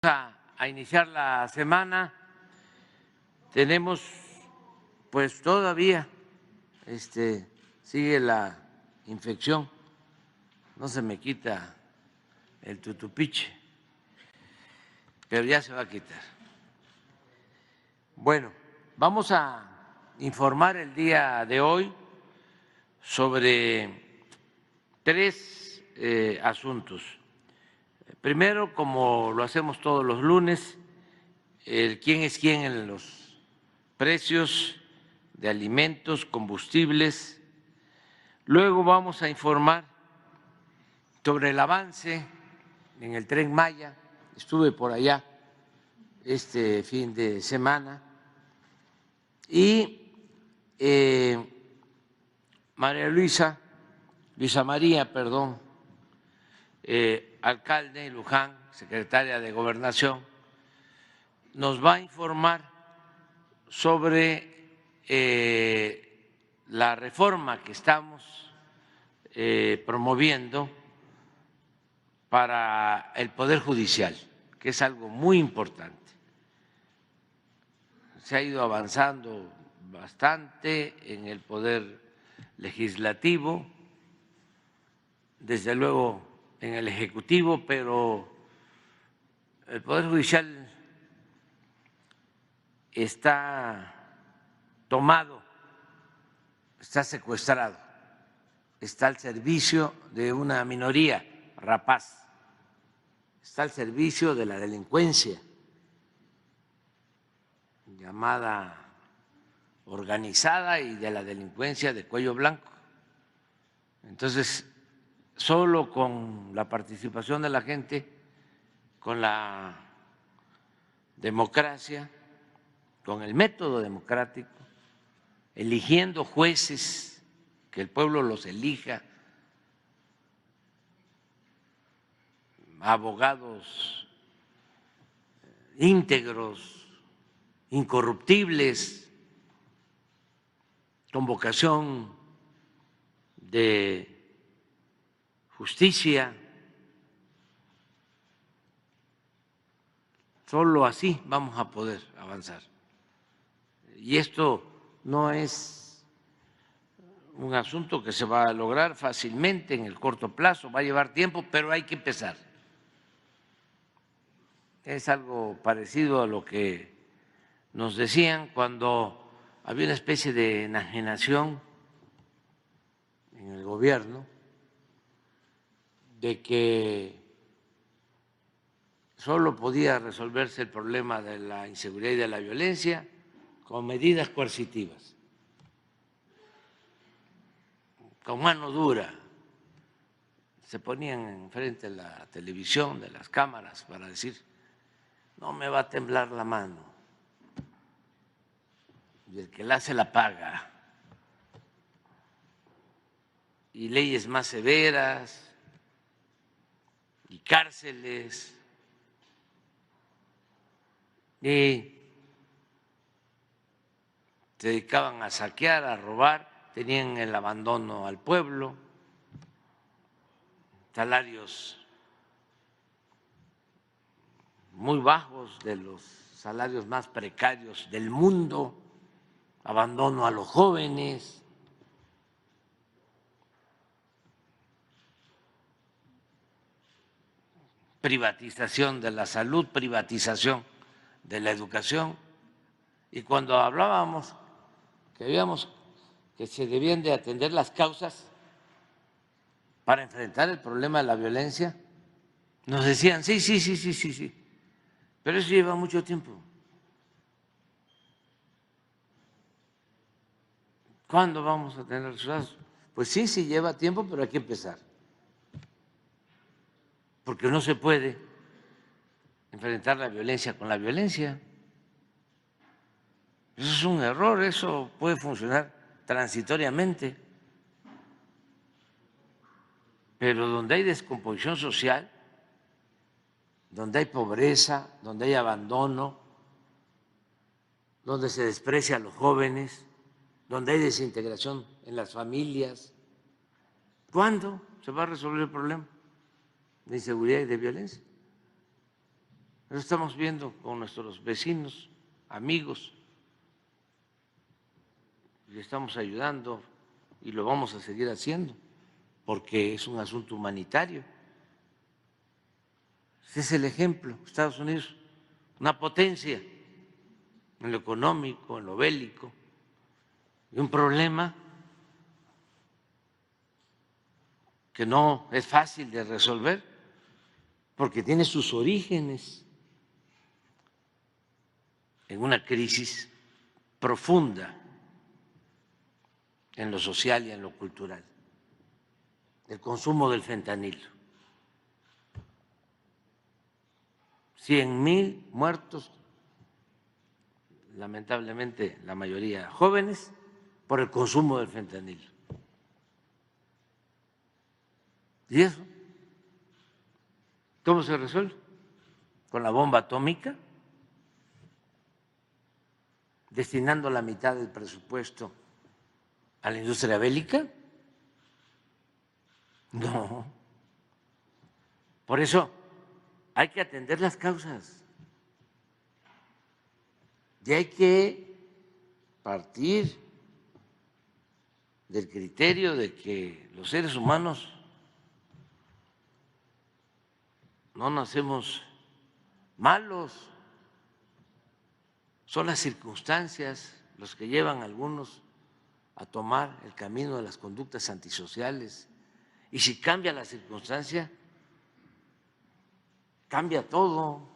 A iniciar la semana. Tenemos, pues todavía sigue la infección, no se me quita el tutupiche, pero ya se va a quitar. Bueno, vamos a informar el día de hoy sobre tres asuntos. Primero, como lo hacemos todos los lunes, el quién es quién en los precios de alimentos, combustibles. Luego vamos a informar sobre el avance en el Tren Maya. Estuve por allá este fin de semana y Luisa María, alcalde de Luján, secretaria de Gobernación, nos va a informar sobre la reforma que estamos promoviendo para el Poder Judicial, que es algo muy importante. Se ha ido avanzando bastante en el Poder Legislativo, desde luego en el Ejecutivo, pero el Poder Judicial está tomado, está secuestrado, está al servicio de una minoría rapaz, está al servicio de la delincuencia llamada organizada y de la delincuencia de cuello blanco. Entonces, solo con la participación de la gente, con la democracia, con el método democrático, eligiendo jueces, que el pueblo los elija, abogados íntegros, incorruptibles, con vocación de justicia. Solo así vamos a poder avanzar. Y esto no es un asunto que se va a lograr fácilmente en el corto plazo, va a llevar tiempo, pero hay que empezar. Es algo parecido a lo que nos decían cuando había una especie de enajenación en el gobierno de que solo podía resolverse el problema de la inseguridad y de la violencia con medidas coercitivas, con mano dura. Se ponían enfrente de la televisión, de las cámaras, para decir, no me va a temblar la mano, y el que la hace la paga, y leyes más severas, y cárceles, y se dedicaban a saquear, a robar, tenían el abandono al pueblo, salarios muy bajos, de los salarios más precarios del mundo, abandono a los jóvenes, privatización de la salud, privatización de la educación. Y cuando hablábamos que veíamos que se debían de atender las causas para enfrentar el problema de la violencia, nos decían, sí, pero eso lleva mucho tiempo. ¿Cuándo vamos a tener resultados? Pues sí, lleva tiempo, pero hay que empezar. Porque no se puede enfrentar la violencia con la violencia. Eso es un error, eso puede funcionar transitoriamente. Pero donde hay descomposición social, donde hay pobreza, donde hay abandono, donde se desprecia a los jóvenes, donde hay desintegración en las familias, ¿cuándo se va a resolver el problema de inseguridad y de violencia? Lo estamos viendo con nuestros vecinos, amigos, le estamos ayudando y lo vamos a seguir haciendo porque es un asunto humanitario. Ese es el ejemplo. Estados Unidos, una potencia en lo económico, en lo bélico, y un problema que no es fácil de resolver porque tiene sus orígenes en una crisis profunda en lo social y en lo cultural, el consumo del fentanilo. 100,000 muertos, lamentablemente la mayoría jóvenes, por el consumo del fentanilo. ¿Y eso cómo se resuelve? ¿Con la bomba atómica? ¿Destinando la mitad del presupuesto a la industria bélica? No. Por eso hay que atender las causas y hay que partir del criterio de que los seres humanos no nacemos malos, son las circunstancias los que llevan a algunos a tomar el camino de las conductas antisociales. Y si cambia la circunstancia, cambia todo.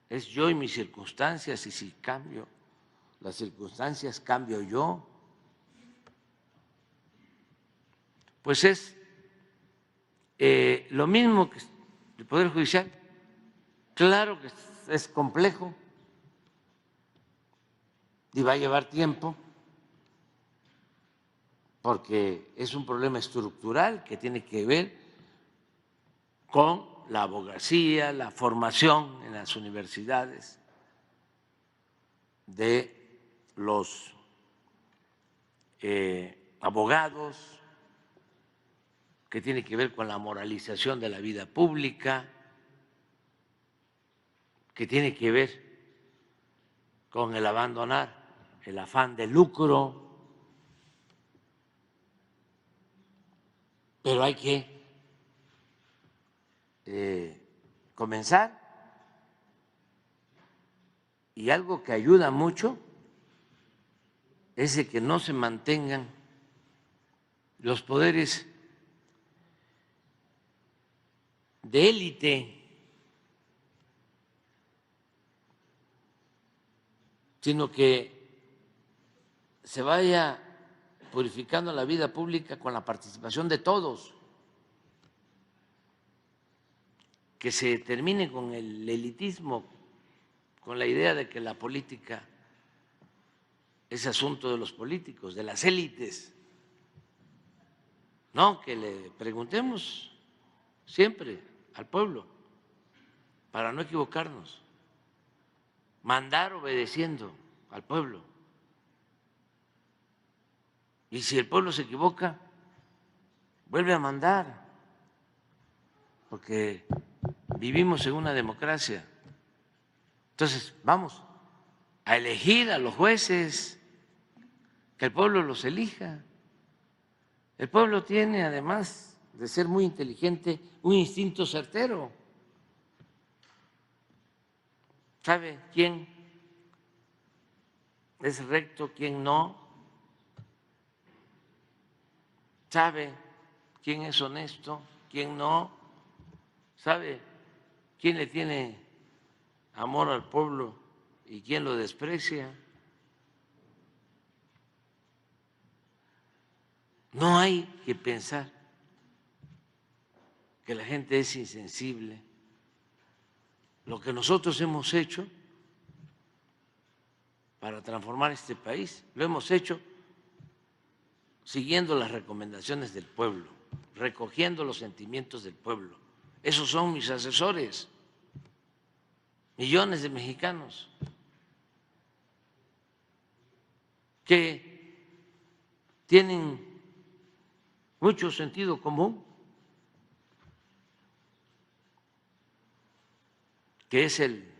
Es yo y mis circunstancias, y si cambio las circunstancias, cambio yo. Pues es lo mismo que el Poder Judicial. Claro que es complejo y va a llevar tiempo porque es un problema estructural que tiene que ver con la abogacía, la formación en las universidades de los abogados, que tiene que ver con la moralización de la vida pública, que tiene que ver con el abandonar el afán de lucro, pero hay que comenzar. Y algo que ayuda mucho es de que no se mantengan los poderes de élite, sino que se vaya purificando la vida pública con la participación de todos, que se termine con el elitismo, con la idea de que la política es asunto de los políticos, de las élites. No, que le preguntemos siempre al pueblo para no equivocarnos, mandar obedeciendo al pueblo. Y si el pueblo se equivoca, vuelve a mandar, porque vivimos en una democracia. Entonces, vamos a elegir a los jueces, que el pueblo los elija. El pueblo tiene, además de ser muy inteligente, un instinto certero. ¿Sabe quién es recto, quién no? ¿Sabe quién es honesto, quién no? ¿Sabe quién le tiene amor al pueblo y quién lo desprecia? No hay que pensar que la gente es insensible. Lo que nosotros hemos hecho para transformar este país, lo hemos hecho siguiendo las recomendaciones del pueblo, recogiendo los sentimientos del pueblo. Esos son mis asesores, millones de mexicanos que tienen mucho sentido común que es el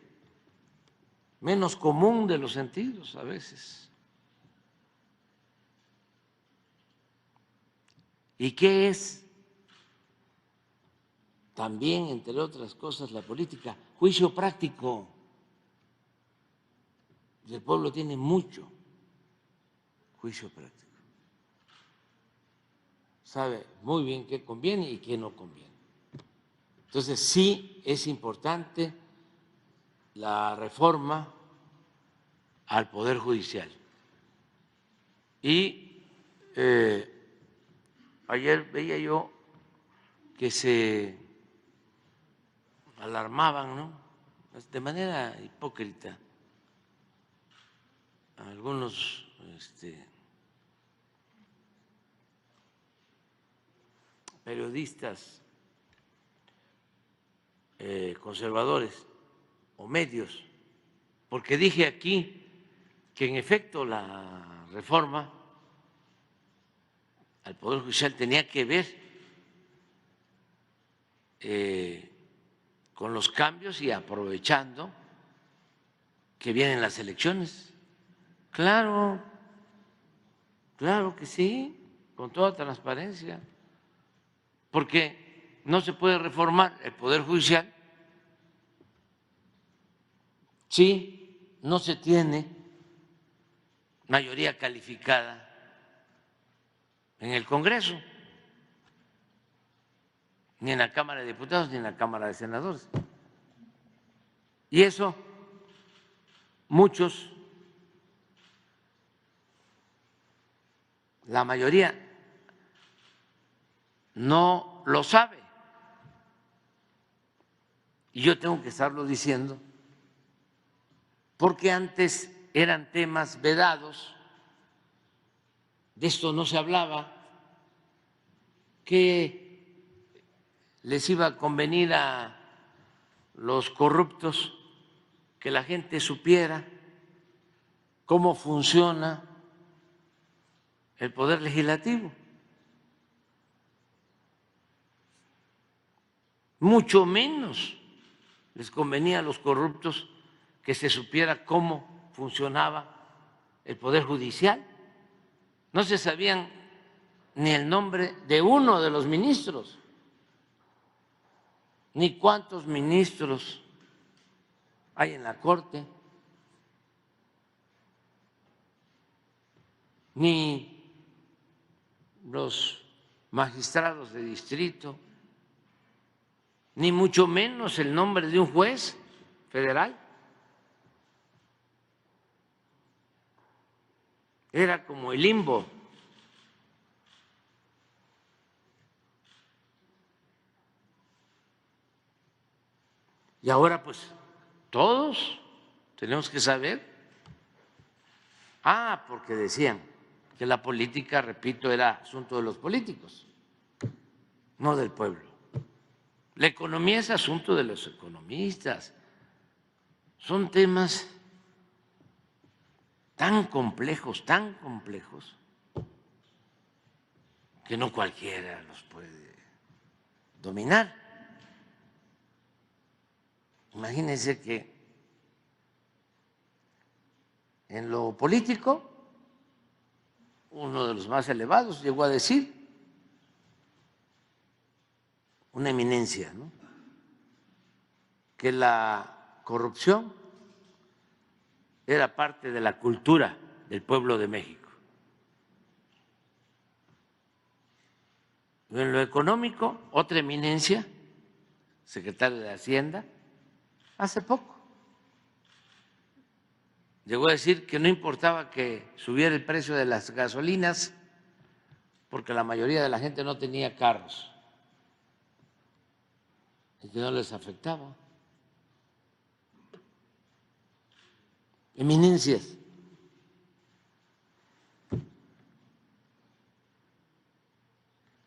menos común de los sentidos a veces. ¿Y qué es? También, entre otras cosas, la política, juicio práctico. Y el pueblo tiene mucho juicio práctico. Sabe muy bien qué conviene y qué no conviene. Entonces, sí es importante la reforma al Poder Judicial. Y ayer veía yo que se alarmaban, ¿no?, de manera hipócrita, algunos periodistas conservadores o medios, porque dije aquí que en efecto la reforma al Poder Judicial tenía que ver con los cambios y aprovechando que vienen las elecciones. Claro, claro que sí, con toda transparencia, porque no se puede reformar el Poder Judicial si no se tiene mayoría calificada en el Congreso, ni en la Cámara de Diputados, ni en la Cámara de Senadores. Y eso muchos, la mayoría, no lo sabe. Y yo tengo que estarlo diciendo porque antes eran temas vedados, de esto no se hablaba, que les iba a convenir a los corruptos que la gente supiera cómo funciona el Poder Legislativo. Mucho menos les convenía a los corruptos que se supiera cómo funcionaba el Poder Judicial. No se sabían ni el nombre de uno de los ministros, ni cuántos ministros hay en la Corte, ni los magistrados de distrito, ni mucho menos el nombre de un juez federal. Era como el limbo. Y ahora pues todos tenemos que saber. Porque decían que la política, repito, era asunto de los políticos, no del pueblo. La economía es asunto de los economistas. Son temas tan complejos, que no cualquiera los puede dominar. Imagínense que en lo político, uno de los más elevados llegó a decir, una eminencia, ¿no?, que la corrupción era parte de la cultura del pueblo de México. En lo económico, otra eminencia, secretario de Hacienda, hace poco llegó a decir que no importaba que subiera el precio de las gasolinas porque la mayoría de la gente no tenía carros y que no les afectaba. Eminencias.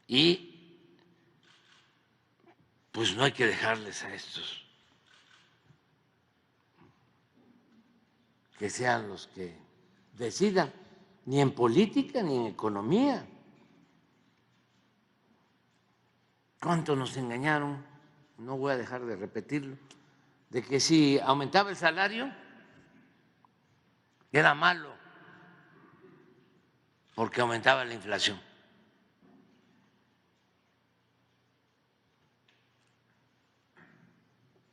Y pues no hay que dejarles a estos que sean los que decidan, ni en política ni en economía. ¿Cuánto nos engañaron? No voy a dejar de repetirlo, de que si aumentaba el salario era malo porque aumentaba la inflación.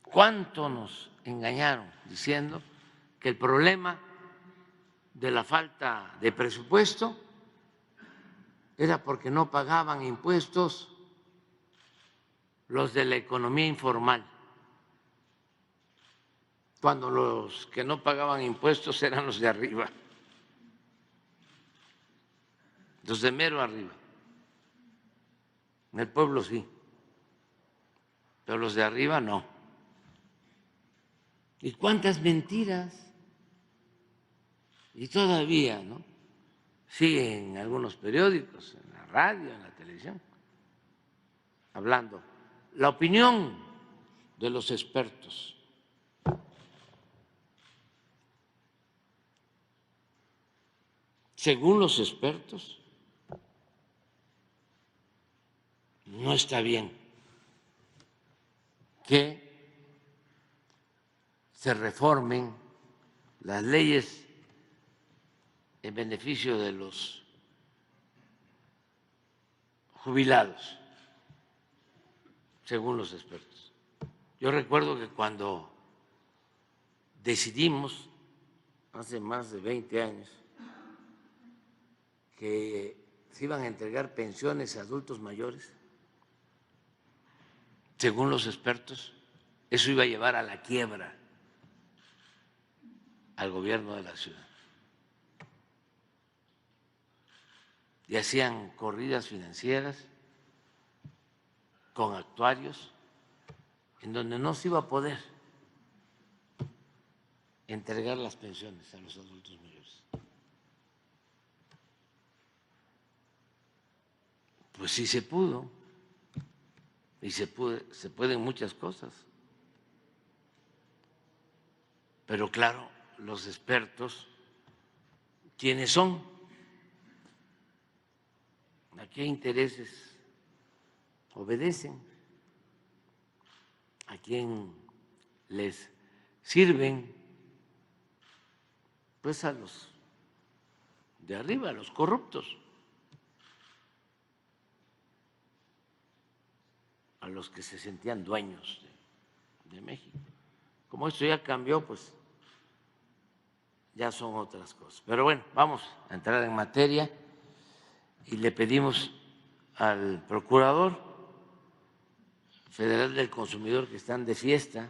¿Cuánto nos engañaron diciendo que el problema de la falta de presupuesto era porque no pagaban impuestos los de la economía informal, cuando los que no pagaban impuestos eran los de arriba, los de mero arriba? En el pueblo sí, pero los de arriba no. ¿Y cuántas mentiras? Y todavía, ¿no? Siguen algunos periódicos, en la radio, en la televisión, hablando. La opinión de los expertos. Según los expertos, no está bien que se reformen las leyes en beneficio de los jubilados, según los expertos. Yo recuerdo que cuando decidimos, hace más de 20 años, que se iban a entregar pensiones a adultos mayores, según los expertos, eso iba a llevar a la quiebra al gobierno de la ciudad. Y hacían corridas financieras con actuarios en donde no se iba a poder entregar las pensiones a los adultos mayores. Pues sí se pudo, y se pueden muchas cosas. Pero claro, los expertos, ¿quiénes son? ¿A qué intereses obedecen? ¿A quién les sirven? Pues a los de arriba, a los corruptos, a los que se sentían dueños de México. Como esto ya cambió, pues ya son otras cosas. Pero bueno, vamos a entrar en materia y le pedimos al Procurador Federal del Consumidor, que están de fiesta,